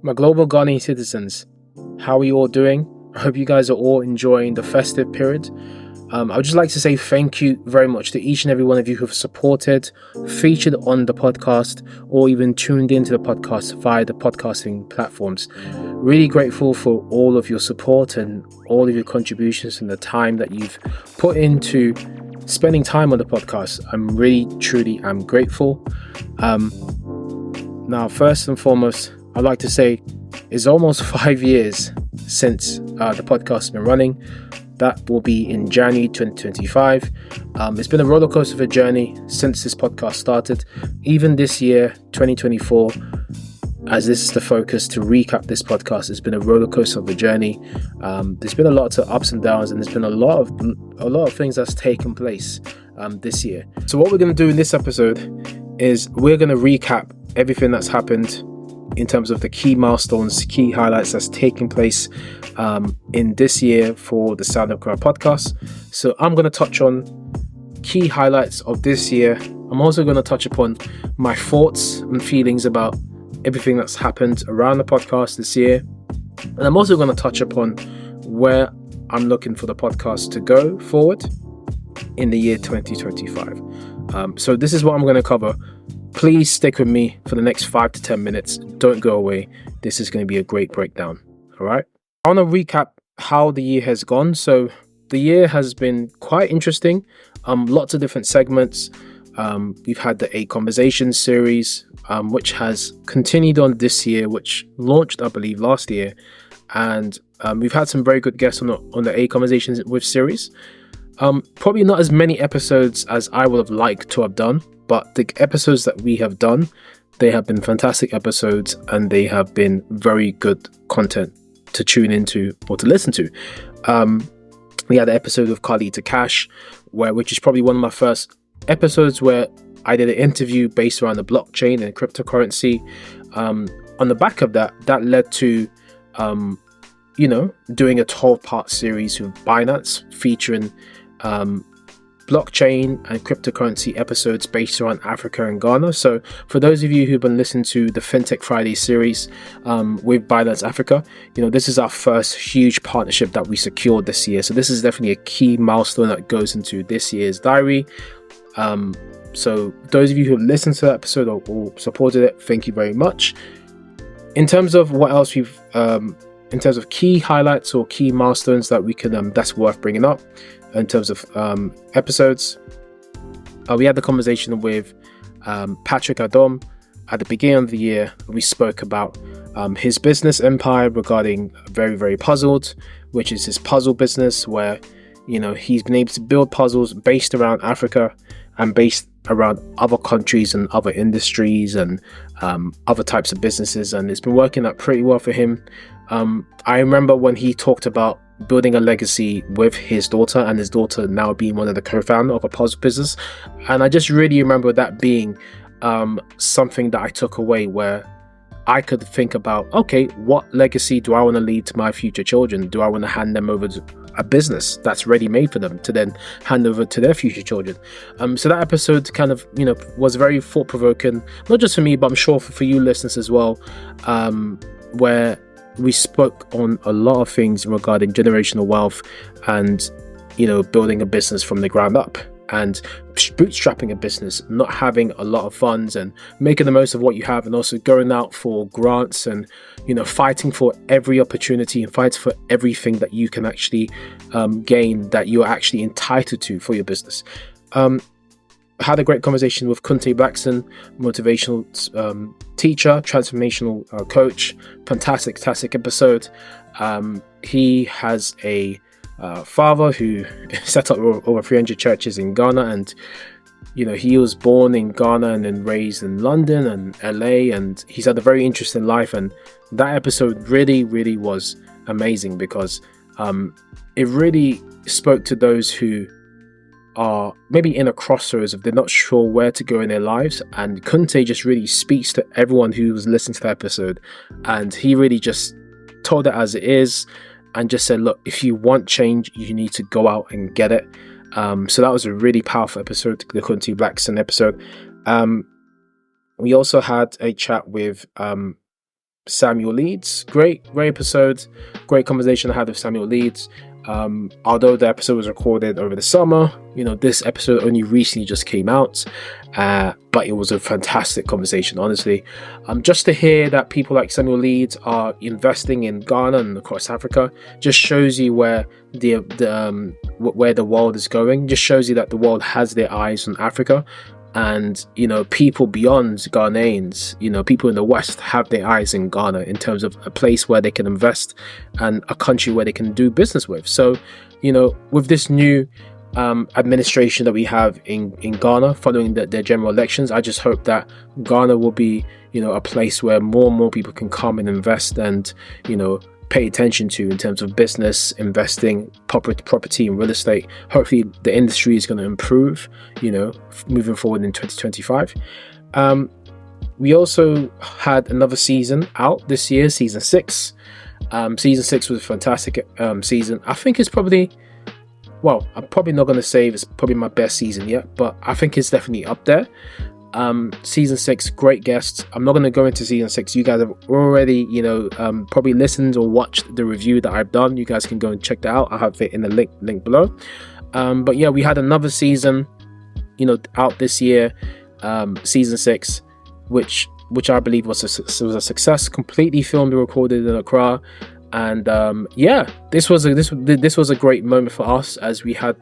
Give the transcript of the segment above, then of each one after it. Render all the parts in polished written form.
My global Ghanaian citizens, how are you all doing? I hope you guys are all enjoying the festive period. I would just like to say thank you very much to each and every one of you who have supported, featured on the podcast, or even tuned into the podcast via the podcasting platforms. Really grateful for all of your support and all of your contributions and the time that you've put into spending time on the podcast. I'm grateful. Now, first and foremost, I'd like to say it's almost 5 years since the podcast has been running. That will be in January 2025. It's been a roller coaster of a journey since this podcast started. Even this year, 2024, as this is the focus to recap this podcast, it's been a roller coaster of a journey. There's been a lot of ups and downs, and there's been a lot of things that's taken place this year. So what we're going to do in this episode is we're going to recap everything that's happened in terms of the key milestones, key highlights that's taking place in this year for the Sound of Accra podcast. So I'm going to touch on key highlights of this year. I'm also going to touch upon my thoughts and feelings about everything that's happened around the podcast this year. And I'm also going to touch upon where I'm looking for the podcast to go forward in the year 2025. So this is what I'm going to cover. Please stick with me for the next 5 to 10 minutes. Don't go away. This is going to be a great breakdown. All right. I want to recap how the year has gone. So the year has been quite interesting. Lots of different segments. We've had the A Conversations series, which has continued on this year, which launched, I believe, last year. And we've had some very good guests on the A Conversations with series. Probably not as many episodes as I would have liked to have done. But the episodes that we have done, they have been fantastic episodes, and they have been very good content to tune into or to listen to. We had an episode with Carlita Cash, which is probably one of my first episodes where I did an interview based around the blockchain and cryptocurrency. On the back of that led to, doing a 12-part series with Binance featuring blockchain and cryptocurrency episodes based around Africa and Ghana. So for those of you who've been listening to the FinTech Friday series with Binance Africa, this is our first huge partnership that we secured this year. So this is definitely a key milestone that goes into this year's diary. So those of you who have listened to that episode or supported it, thank you very much. In terms of what else in terms of key highlights or key milestones that we can that's worth bringing up in terms of episodes, we had the conversation with Patrick Adom at the beginning of the year. We spoke about his business empire regarding Very Very Puzzled, which is his puzzle business where he's been able to build puzzles based around Africa and based around other countries and other industries and other types of businesses, and it's been working out pretty well for him. I remember when he talked about building a legacy with his daughter, and his daughter now being one of the co-founder of a puzzle business, and I just really remember that being something that I took away, where I could think about, okay, what legacy do I want to leave to my future children? Do I want to hand them over to a business that's ready made for them to then hand over to their future children? So that episode kind of was very thought-provoking, not just for me, but I'm sure for you listeners as well, where we spoke on a lot of things regarding generational wealth and building a business from the ground up and bootstrapping a business, not having a lot of funds and making the most of what you have, and also going out for grants and fighting for every opportunity and fighting for everything that you can actually gain, that you're actually entitled to for your business. Had a great conversation with Kute Blackson, motivational teacher, transformational coach. Fantastic episode. He has a father who set up over 300 churches in Ghana, and he was born in Ghana and then raised in London and LA, and he's had a very interesting life. And that episode really was amazing because it really spoke to those who are maybe in a crossroads if they're not sure where to go in their lives, and Kunte just really speaks to everyone who was listening to the episode, and he really just told it as it is and just said, look, if you want change, you need to go out and get it. So that was a really powerful episode, the Kunte Blackson episode. We also had a chat with Samuel Leeds. Great episode, great conversation I had with Samuel Leeds. Although the episode was recorded over the summer, this episode only recently just came out, but it was a fantastic conversation, honestly. Just to hear that people like Samuel Leeds are investing in Ghana and across Africa just shows you where where the world is going. Just shows you that the world has their eyes on Africa. And, people beyond Ghanaians, people in the West have their eyes in Ghana in terms of a place where they can invest and a country where they can do business with. So, with this new administration that we have in Ghana following their general elections, I just hope that Ghana will be, a place where more and more people can come and invest and, pay attention to in terms of business, investing, property and real estate. Hopefully the industry is going to improve, moving forward in 2025. We also had another season out this year, season 6. Season 6 was a fantastic season. I think it's probably, I'm probably not going to say it's probably my best season yet, but I think it's definitely up there. Season 6, great guests. I'm not going to go into season 6. You guys have already, probably listened or watched the review that I've done. You guys can go and check that out. I'll have it in the link below. But yeah, we had another season, out this year, season 6, which I believe was a success. Completely filmed and recorded in Accra. And this was a great moment for us as we had,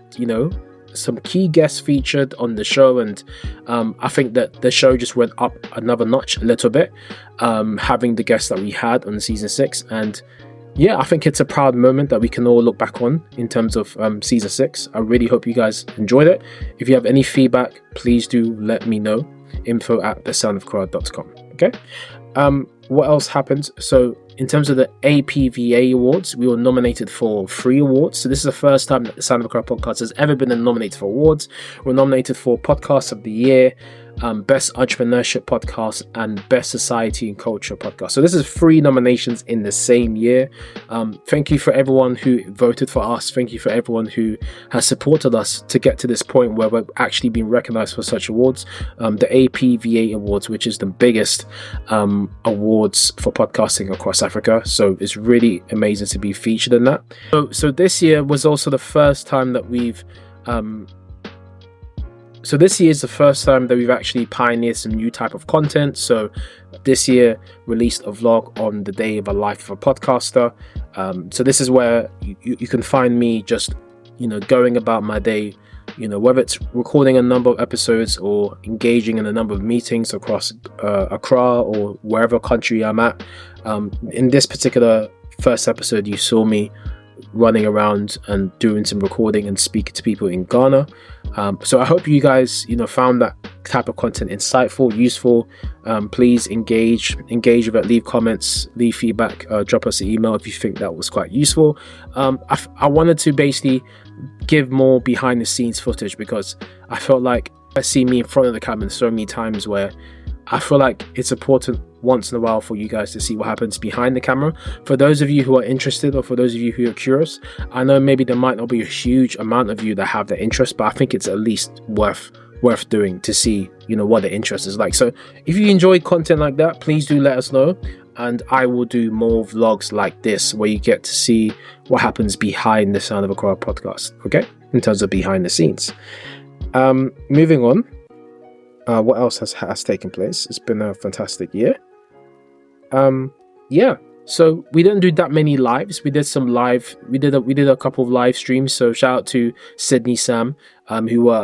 some key guests featured on the show, and I think that the show just went up another notch a little bit, having the guests that we had on season 6. And I think it's a proud moment that we can all look back on in terms of season 6. I really hope you guys enjoyed it. If you have any feedback, please do let me know. info@thesoundofcrowd.com. Okay. What else happened? So in terms of the APVA Awards, we were nominated for 3 awards. So this is the first time that the Sound of Accra podcast has ever been nominated for awards. We're nominated for Podcast of the Year, Best Entrepreneurship Podcast, and Best Society and Culture Podcast. So this is 3 nominations in the same year. Thank you for everyone who voted for us. Thank you for everyone who has supported us to get to this point where we're actually being recognized for such awards. The APVA Awards, which is the biggest awards for podcasting across Africa. So it's really amazing to be featured in that. So this year was also the first time that we've So this year is the first time that we've actually pioneered some new type of content. So this year released a vlog on the day of a life of a podcaster. So this is where you can find me just, going about my day, whether it's recording a number of episodes or engaging in a number of meetings across Accra or wherever country I'm at. In this particular first episode, you saw me running around and doing some recording and speaking to people in Ghana. So I hope you guys, found that type of content insightful, useful. Please engage with it, leave comments, leave feedback, drop us an email if you think that was quite useful. I wanted to basically give more behind the scenes footage because I felt like I see me in front of the camera so many times where I feel like it's important once in a while for you guys to see what happens behind the camera. For those of you who are interested, or for those of you who are curious, I know maybe there might not be a huge amount of you that have the interest, but I think it's at least worth doing to see, what the interest is like. So if you enjoy content like that, please do let us know, and I will do more vlogs like this where you get to see what happens behind the Sound of Accra podcast, okay, in terms of behind the scenes. Moving on, what else has taken place? It's been a fantastic year. So we didn't do that many lives. We did some live. We did a couple of live streams. So shout out to Sydney Sam, who's the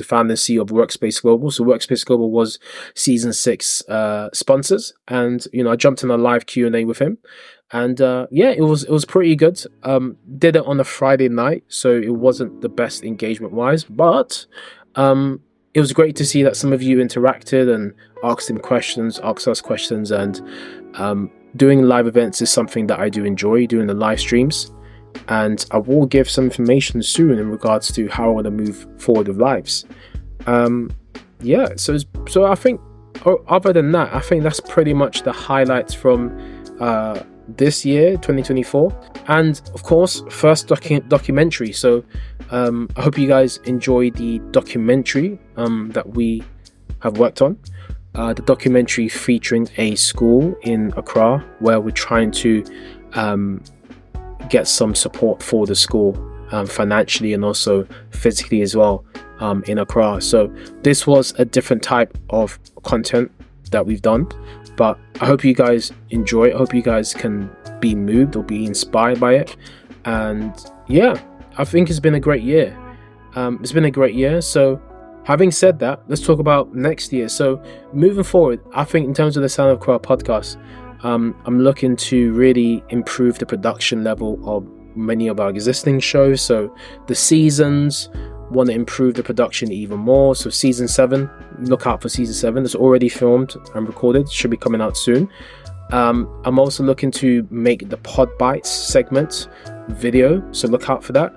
founder and CEO of Workspace Global. So Workspace Global was season 6 sponsors, and I jumped in a live Q&A with him, and it was pretty good. Did it on a Friday night, so it wasn't the best engagement wise, but it was great to see that some of you interacted and asked us questions, and doing live events is something that I do enjoy, doing the live streams, and I will give some information soon in regards to how I want to move forward with lives. So I think, other than that, I think that's pretty much the highlights from this year, 2024, and of course, first documentary. So I hope you guys enjoy the documentary that we have worked on. the documentary featuring a school in Accra, where we're trying to get some support for the school, financially and also physically as well, in Accra. So this was a different type of content that we've done, but I hope you guys enjoy it. I hope you guys can be moved or be inspired by it. And yeah, I think it's been a great year. So having said that, let's talk about next year. So moving forward, I think in terms of the Sound of Accra podcast, I'm looking to really improve the production level of many of our existing shows. So the seasons, want to improve the production even more. So season 7, look out for season 7. It's already filmed and recorded, should be coming out soon. I'm also looking to make the Pod Bites segment video, so look out for that.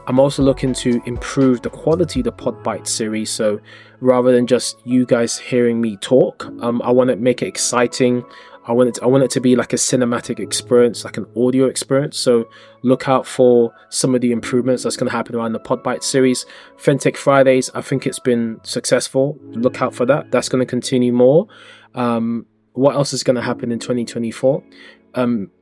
I'm also looking to improve the quality of the Pod Bites series. So rather than just you guys hearing me talk, I want to make it exciting. I want it to be like a cinematic experience, like an audio experience. So look out for some of the improvements that's going to happen around the Pod Bites series. Fintech Fridays, I think it's been successful. Look out for that. That's going to continue more. What else is going to happen in 2024?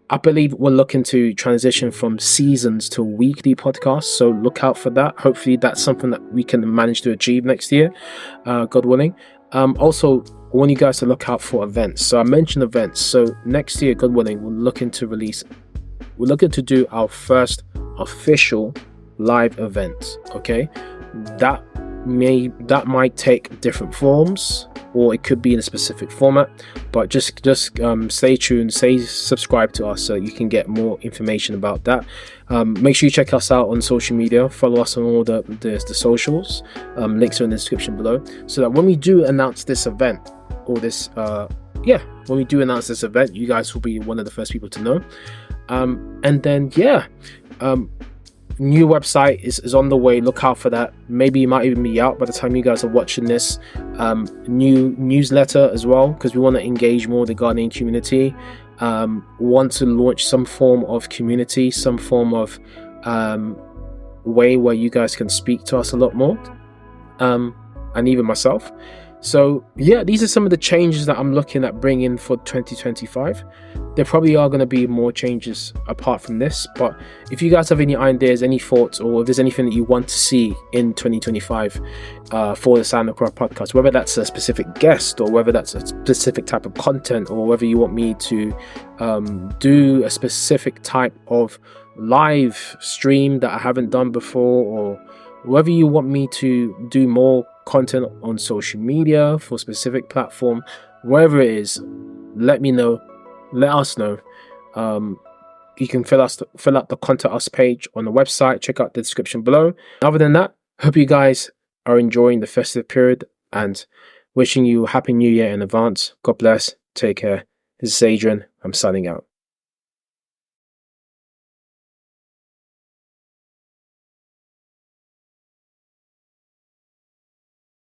I believe we're looking to transition from seasons to weekly podcasts, so look out for that. Hopefully that's something that we can manage to achieve next year, God willing. Also, I want you guys to look out for events. So I mentioned events. So next year, God willing, we're looking to do our first official live event. Okay, that might take different forms, or it could be in a specific format, but just stay tuned, subscribe to us so you can get more information about that. Make sure you check us out on social media, follow us on all the socials, links are in the description below, so that when we do announce this event, or this when we do announce this event, you guys will be one of the first people to know. And then new website is on the way. Look out for that. Maybe it might even be out by the time you guys are watching this. New newsletter as well, because we want to engage more the Ghanaian community. Want to launch some form of community, some form of way where you guys can speak to us a lot more, and even myself. So yeah, these are some of the changes that I'm looking at bringing for 2025. There probably are going to be more changes apart from this, but if you guys have any ideas, any thoughts, or if there's anything that you want to see in 2025 for the Sound of Accra podcast, whether that's a specific guest or whether that's a specific type of content, or whether you want me to do a specific type of live stream that I haven't done before, or whether you want me to do more content on social media for a specific platform, wherever it is, let us know. You can fill out the contact us page on the website. Check out the description below. Other than that, hope you guys are enjoying the festive period, and wishing you a happy new year in advance. God bless. Take care. This is Adrian. I'm signing out.